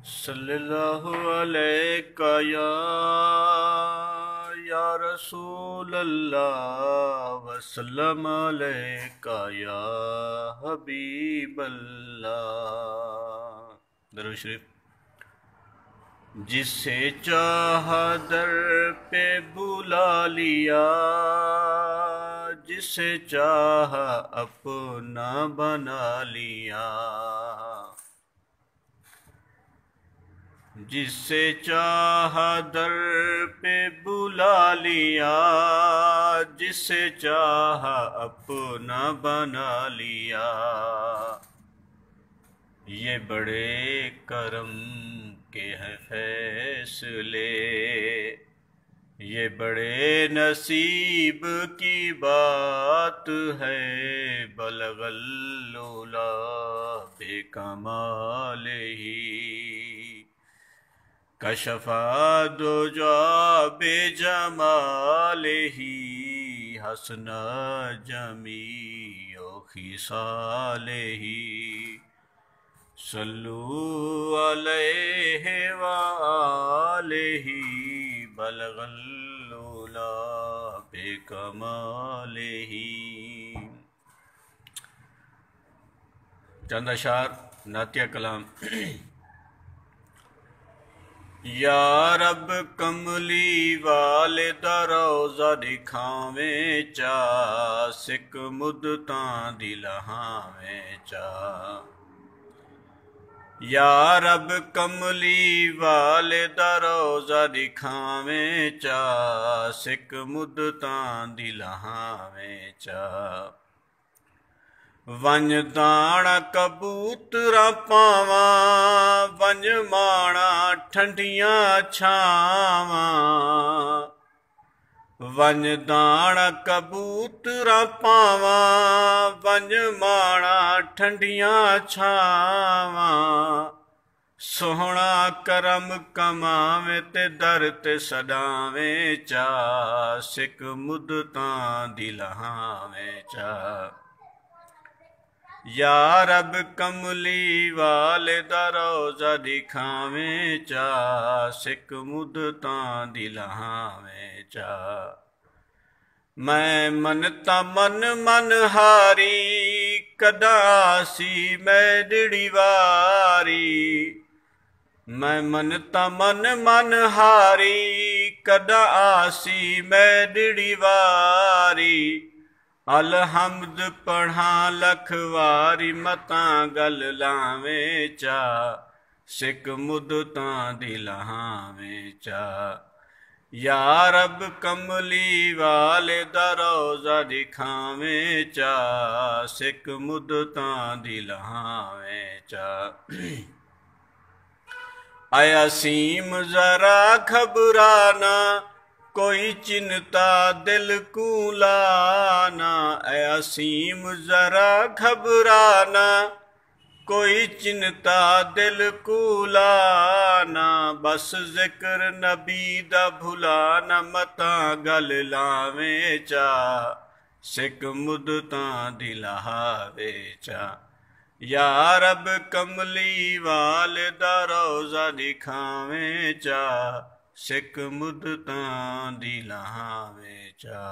सल्लल्लाहु अलैका या रसूल अल्लाह वसल्लम अलैका या हबीब अल्लाह। दरूद शरीफ। जिसे चाहा दर पे बुला लिया, जिसे चाहा अपना बना लिया, जिसे चाहा दर पे बुला लिया, जिसे चाहा अपना बना लिया। ये बड़े करम के हैं फैसले, ये बड़े नसीब की बात है। बलगल उला बेकमाल ही, कशफा दुजा बेजमाल ही, हसना जमीओ खिसाल ही। सल्लू अलैहि व आलिही, बलगल उला बेकमाल ही। चंद अशार नातिया कलाम। या रब कमली वाले दा रोज़ा दिखावें चा, सिक मुद्दतां दी लहावें चा। या रब कमली वाले दा रोज़ा दिखावें चा, सिक मुद्दतां दी लहावें चा। वंज दाना कबूतरा पावा, वंज माणा ठंडियां छावां। वंज दाना कबूतरा पावा, वंज माणा ठंडियां छावां। सोहना करम कमावे ते दर ते सदावें चा, सिक मुद्दतां दी लहावें चा। या रब कमली वाले दा रोज़ा दिखावें चा, सिक मुद्दतां दी लहावें चा। मैं मनता मन मन हारी, कदा आसी मैडड़ी वारी। मैं मनता मन मन हारी, कदा आसी मैडड़ी वारी। अलहम्द पढ़ा लखवारी, मतां गल लावें चा, सिक मुद्दतां दी लहावें चा। या रब कमली वाले दा रोज़ा दिखावें चा, सिक मुद्दतां दी लहावें चा। आया सीम जरा घबराना, कोई चिंता दिल को लाना। ऐ असीम जरा घबराना, कोई चिंता दिल को लाना। बस जिक्र नबी दा भुलाना, मतां गल लावें चा, सिक मुद्दतां दी लहावें चा। या रब कमली वाले दा रोज़ा दिखावें चा, सिक मुद्दतां दी लहावें चा।